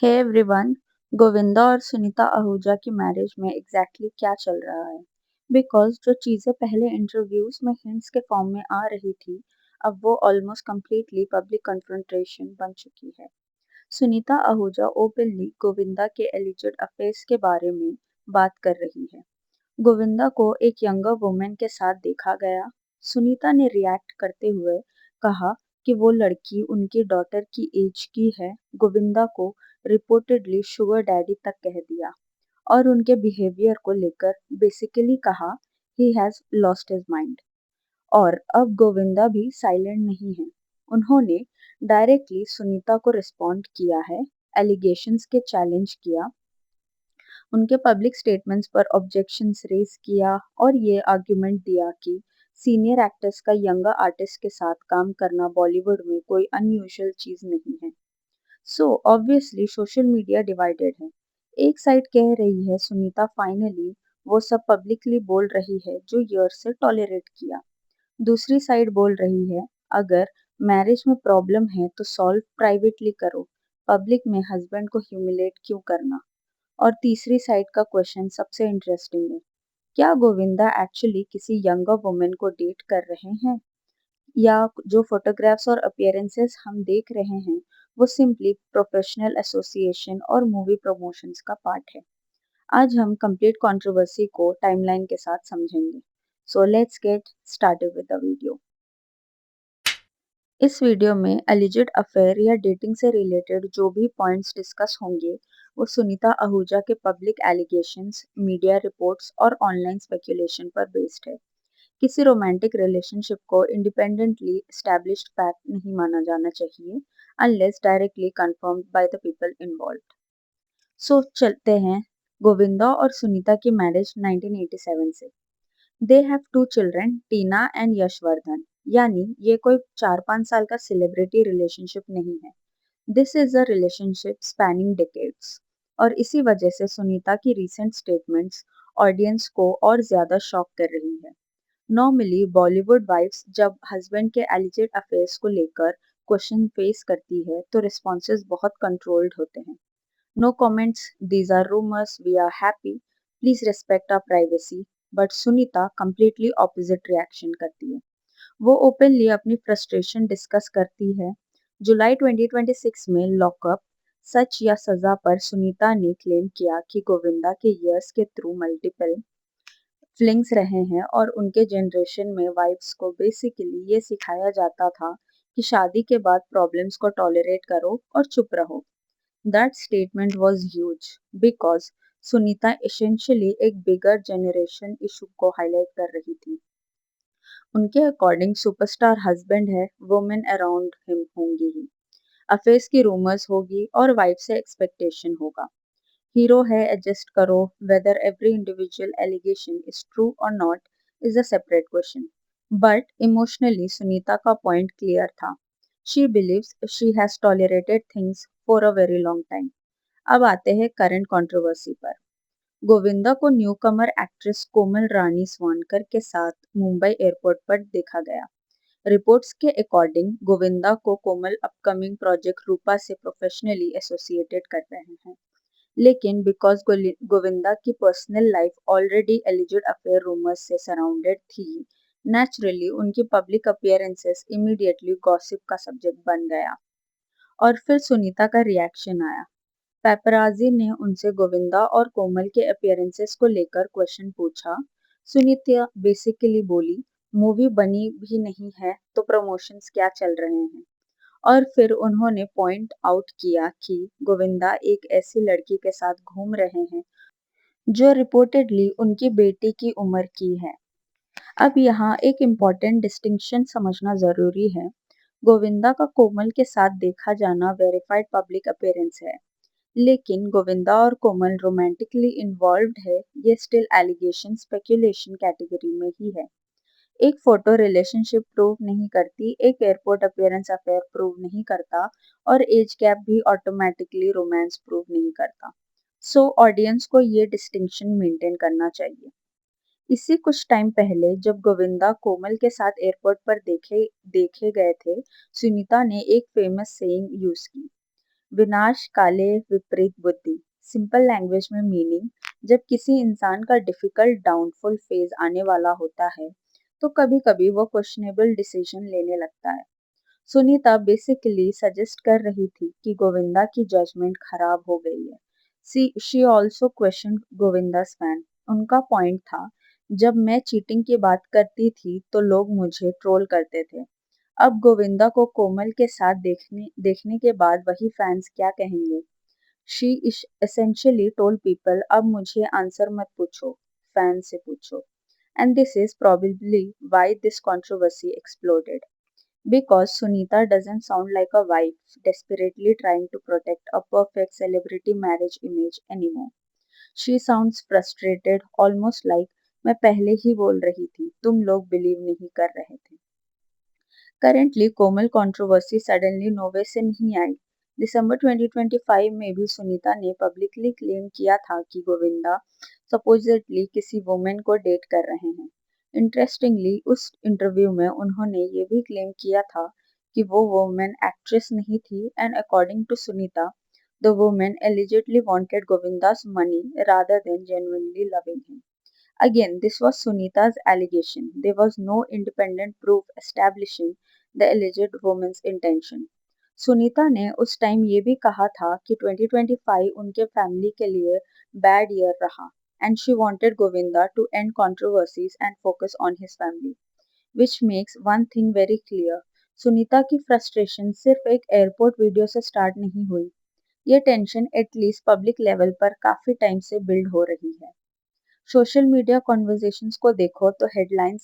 Hey everyone, Govinda और सुनीता आहूजा की marriage में एग्जैक्टली क्या चल रहा है? बिकॉज जो चीज़ें पहले इंटरव्यूज में हिंट्स के फॉर्म में आ रही थी, अब वो ऑलमोस्ट कंप्लीटली पब्लिक कन्फ्रंटेशन बन चुकी है। सुनीता आहूजा ओपनली गोविंदा के एलिजिड अफेयर्स के बारे में बात कर रही है। गोविंदा को एक यंगर वुमेन के साथ देखा गया। सुनीता ने रिएक्ट करते हुए कहा कि वो लड़की उनकी डॉटर की एज की है। गोविंदा को रिपोर्टेडली शुगर डैडी तक कह दिया और उनके बिहेवियर को लेकर बेसिकली कहा he has lost his mind. और अब गोविंदा भी साइलेंट नहीं है। उन्होंने डायरेक्टली सुनीता को रिस्पॉन्ड किया है, एलिगेशंस के चैलेंज किया, उनके पब्लिक स्टेटमेंट्स पर ऑब्जेक्शंस रेज किया और ये आर्ग्यूमेंट दिया कि सीनियर एक्टर्स का यंगर आर्टिस्ट के साथ काम करना बॉलीवुड में कोई अनयूजुअल चीज नहीं है। So obviously social media divided है। एक साइड कह रही है सुनीता फाइनली वो सब पब्लिकली बोल रही है जो ईयर्स से टॉलरेट किया। दूसरी साइड बोल रही है अगर मैरिज में प्रॉब्लम है तो सॉल्व प्राइवेटली करो, पब्लिक में हस्बैंड को ह्यूमिलेट क्यों करना। और तीसरी साइड का क्वेश्चन सबसे इंटरेस्टिंग है, क्या गोविंदा एक्चुअली किसी यंगर वुमेन को डेट कर रहे हैं या जो फोटोग्राफ्स और अपीयरेंसेस हम देख रहे हैं वो सिंपली प्रोफेशनल एसोसिएशन और मूवी प्रमोशंस का पार्ट है। आज हम कंप्लीट कंट्रोवर्सी को टाइमलाइन के साथ समझेंगे। So let's get started with the video. इस वीडियो में एलिजिड अफेयर या डेटिंग से रिलेटेड जो भी पॉइंट्स डिस्कस होंगे वो सुनीता आहूजा के पब्लिक एलिगेशंस, मीडिया रिपोर्ट्स और ऑनलाइन स्पेकुलेशन पर बेस्ड है। किसी रोमांटिक रिलेशनशिप को इंडिपेंडेंटली एस्टैब्लिश्ड फैक्ट नहीं माना जाना चाहिए unless directly confirmed by the people involved. So चलते हैं गोविंदा और सुनीता की मैरिज 1987 से। They have to children, Tina and Yashvardhan. यानी ये कोई 4-5 साल का सेलिब्रिटी रिलेशनशिप नहीं है। This is a relationship spanning decades. और इसी वजह से सुनीता की रीसेंट स्टेटमेंट्स ऑडियंस को और ज्यादा शॉक कर रही है। नॉर्मली बॉलीवुड वाइफ्स जब हस्बैंड के एलिजेड अफेयर्स को लेकर क्वेश्चन फेस करती है तो रिस्पॉन्सेज बहुत कंट्रोल्ड होते हैं। No comments, these are rumours, we are happy, please respect our privacy. But Sunita completely opposite reaction करती है। वो ओपनली अपनी फ्रस्ट्रेशन डिस्कस करती है। जुलाई 2026 में लॉकअप सच या सजा पर सुनीता ने क्लेम किया कि गोविंदा के ईयर्स के थ्रू मल्टीपल फ्लिंग्स रहे हैं और उनके जनरेशन में वाइफ्स को बेसिकली ये सिखाया जाता था कि शादी के बाद प्रॉब्लम्स को टॉलरेट करो और चुप रहो। That statement was huge because Sunita essentially एक बिगर जनरेशन इशू को हाईलाइट कर रही थी। उनके अकॉर्डिंग सुपरस्टार हस्बैंड है, वुमेन अराउंड हिम होंगी ही, अफेयर्स की रूमर्स होगी और वाइफ से एक्सपेक्टेशन होगा। हीरो है, एडजस्ट करो। Whether every individual allegation is true और not is a separate question. But emotionally Sunita का पॉइंट क्लियर था। She believes she has tolerated things for a very long time. अब आते हैं करंट कंट्रोवर्सी पर। गोविंदा को न्यूकमर एक्ट्रेस कोमल रानी स्वानकर के साथ मुंबई एयरपोर्ट पर देखा गया। रिपोर्ट्स के अकॉर्डिंग गोविंदा को कोमल अपकमिंग प्रोजेक्ट रूपा से प्रोफेशनली एसोसिएटेड कर रहे हैं। लेकिन बिकॉज गोविंदा की personal life already alleged affair rumours से सराउंडेड थी, नेचुरली उनकी पब्लिक अपीयरेंसेस इमीडिएटली गॉसिप का सब्जेक्ट बन गया। और फिर सुनीता का रिएक्शन आया। पेपराजी ने उनसे गोविंदा और कोमल के अपीयरेंसेस को लेकर क्वेश्चन पूछा। सुनीता बेसिकली बोली, मूवी बनी भी नहीं है तो प्रमोशंस क्या चल रहे हैं। और फिर उन्होंने पॉइंट आउट किया कि गोविंदा एक ऐसी लड़की के साथ घूम रहे हैं जो रिपोर्टेडली उनकी बेटी की उम्र की है। अब यहाँ एक इम्पॉर्टेंट डिस्टिंक्शन समझना जरूरी है। गोविंदा का कोमल के साथ देखा जाना वेरीफाइड पब्लिक अपीयरेंस है, लेकिन गोविंदा और कोमल रोमांटिकली इन्वॉल्व्ड है ये स्टिल एलिगेशन स्पेकुलेशन कैटेगरी में ही है। एक फोटो रिलेशनशिप प्रूव नहीं करती, एक एयरपोर्ट अपीयरेंस अफेयर प्रूव नहीं करता और एज गैप भी ऑटोमेटिकली रोमांस प्रूव नहीं करता। सो ऑडियंस को ये डिस्टिंक्शन मेंटेन करना चाहिए। इसी कुछ टाइम पहले जब गोविंदा कोमल के साथ एयरपोर्ट पर देखे देखे गए थे, सुनीता ने एक फेमस सेइंग यूज की, विनाश काले विपरीत बुद्धि। सिंपल लैंग्वेज में मीनिंग, जब किसी इंसान का डिफिकल्ट डाउनफॉल फेज आने वाला होता है तो कभी कभी वो क्वेश्चनेबल डिसीजन लेने लगता है। सुनीता बेसिकली सजेस्ट कर रही थी कि गोविंदा की जजमेंट खराब हो गई है। She also question Govinda's fan. उनका पॉइंट था, जब मैं चीटिंग की बात करती थी तो लोग मुझे ट्रोल करते थे। अब गोविंदा को कोमल के साथ देखने देखने के बाद वही फैंस क्या कहेंगे। शी essentially told people, अब मुझे आंसर मत पूछो, फैन से पूछो। And this is probably why this controversy exploded. Because Sunita doesn't sound like a wife desperately trying to protect a perfect celebrity marriage image anymore. She sounds frustrated, almost like मैं पहले ही बोल रही थी, तुम लोग believe नहीं कर रहे थे। Currently, कोमल कंट्रोवर्सी सडनली नोवे से नहीं आई। दिसंबर 2025 में भी सुनीता ने पब्लिकली क्लेम किया था कि गोविंदा सपोजिटली किसी वुमेन को डेट कर रहे हैं। इंटरेस्टिंगली, उस इंटरव्यू में उन्होंने ये भी क्लेम किया था कि वो वुमेन एक्ट्रेस नहीं थी and according to Sunita, the women allegedly wanted Govinda's money rather than genuinely loving him. Again, this was Sunita's allegation. There was no independent proof establishing the alleged woman's intention. Sunita ने उस time ये भी कहा था कि 2025 उनके फैमिली के लिए बैड ईयर रहा and she wanted Govinda to end controversies and focus on his family, which makes one thing very clear. Sunita की फ्रस्ट्रेशन सिर्फ एक एयरपोर्ट वीडियो से स्टार्ट नहीं हुई। ये टेंशन एटलीस्ट पब्लिक लेवल पर काफी टाइम से बिल्ड हो रही है। सोशल मीडिया कॉन्वर्जेशंस को देखो तो हेडलाइन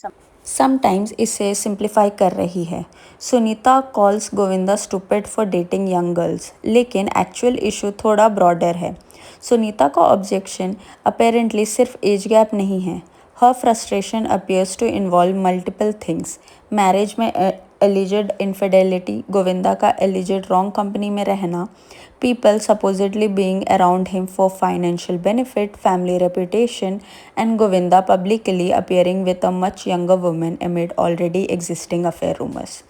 समटाइम्स इसे सिंप्लीफाई कर रही है। Sunita calls Govinda stupid for dating young girls, लेकिन एक्चुअल इशू थोड़ा ब्रॉडर है। सुनीता का ऑब्जेक्शन अपेरेंटली सिर्फ एज गैप नहीं है। Her frustration appears to involve multiple things. Marriage में एलिजिड इनफिडेलिटी, गोविंदा का एलिजिड रॉन्ग कंपनी में रहना, people supposedly being around him for financial benefit, family reputation, and Govinda publicly appearing with a much younger woman amid already existing affair rumors.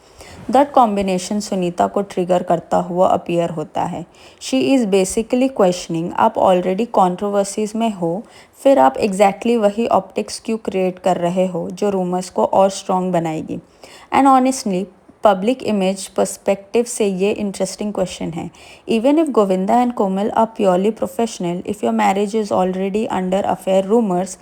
That combination Sunita को trigger करता हुआ appear होता है। She is basically questioning, आप already controversies में हो, फिर आप एग्जैक्टली वही ऑप्टिक्स क्यों क्रिएट कर रहे हो जो रूमर्स को और स्ट्रॉन्ग बनाएगी। And honestly public image perspective से ये इंटरेस्टिंग क्वेश्चन है। Even if Govinda and Komal are purely professional, if your marriage is already under affair rumours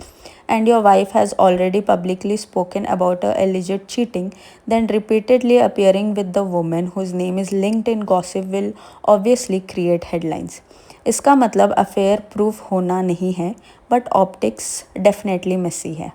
and your wife has already publicly spoken about her alleged cheating, then repeatedly appearing with the woman whose name is linked in gossip will obviously create headlines. इसका मतलब affair proof होना नहीं है, but optics definitely Messi है।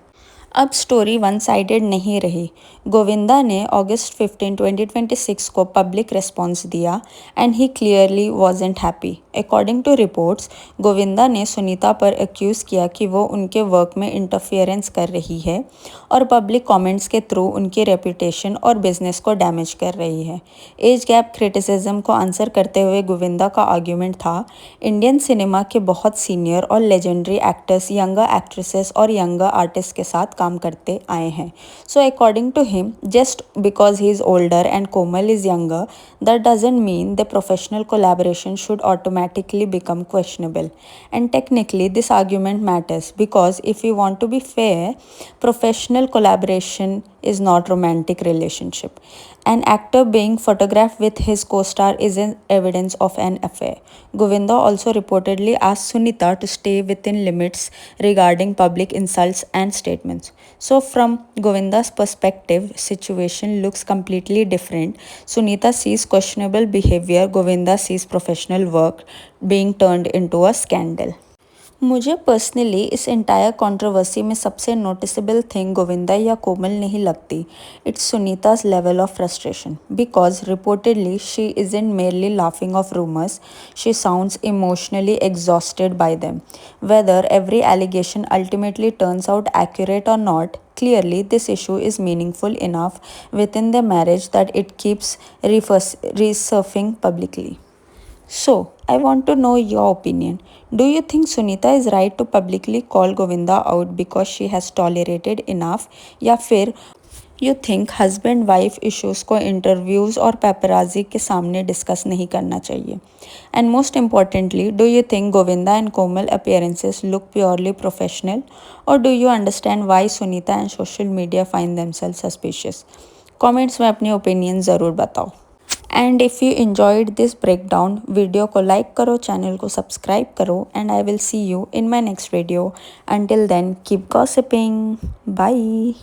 अब story one sided नहीं रही। गोविंदा ने अगस्त 15, 2026 को पब्लिक रिस्पॉन्स दिया and he clearly wasn't happy. According to reports, Govinda ने सुनीता पर एक्यूज़ किया कि वो उनके वर्क में इंटरफियरेंस कर रही है और पब्लिक कमेंट्स के थ्रू उनकी रेपुटेशन और बिजनेस को डैमेज कर रही है। एज गैप क्रिटिसिज्म को आंसर करते हुए गोविंदा का आर्ग्यूमेंट था, इंडियन सिनेमा के बहुत सीनियर और लेजेंडरी एक्टर्स यंगर एक्ट्रेसेस और यंगर आर्टिस्ट के साथ काम करते आए हैं। So according to him, just because he is older and Komal is younger, that doesn't mean the professional collaboration should automatically become questionable. And technically, this argument matters because if we want to be fair, professional collaboration is not romantic relationship. An actor being photographed with his co-star isn't evidence of an affair. Govinda also reportedly asked Sunita to stay within limits regarding public insults and statements. So from Govinda's perspective, situation looks completely different. Sunita sees questionable behavior, Govinda sees professional work being turned into a scandal. मुझे personally इस entire controversy में सबसे noticeable thing Govinda या कोमल नहीं लगती। It's Sunita's level of frustration, because reportedly she isn't merely laughing off rumors, she sounds emotionally exhausted by them. Whether every allegation ultimately turns out accurate or not, clearly this issue is meaningful enough within the marriage that it keeps resurfacing publicly. So, I want to know your opinion. Do you think Sunita is right to publicly call Govinda out because she has tolerated enough? या फिर you think husband wife issues को interviews और paparazzi के सामने discuss नहीं करना चाहिए? And most importantly, do you think Govinda and Komal appearances look purely professional, और do you understand why Sunita and social media find themselves suspicious? Comments में अपनी ओपिनियन ज़रूर बताओ। And if you enjoyed this breakdown, video को like करो, channel को subscribe करो, and I will see you in my next video. Until then keep gossiping. Bye.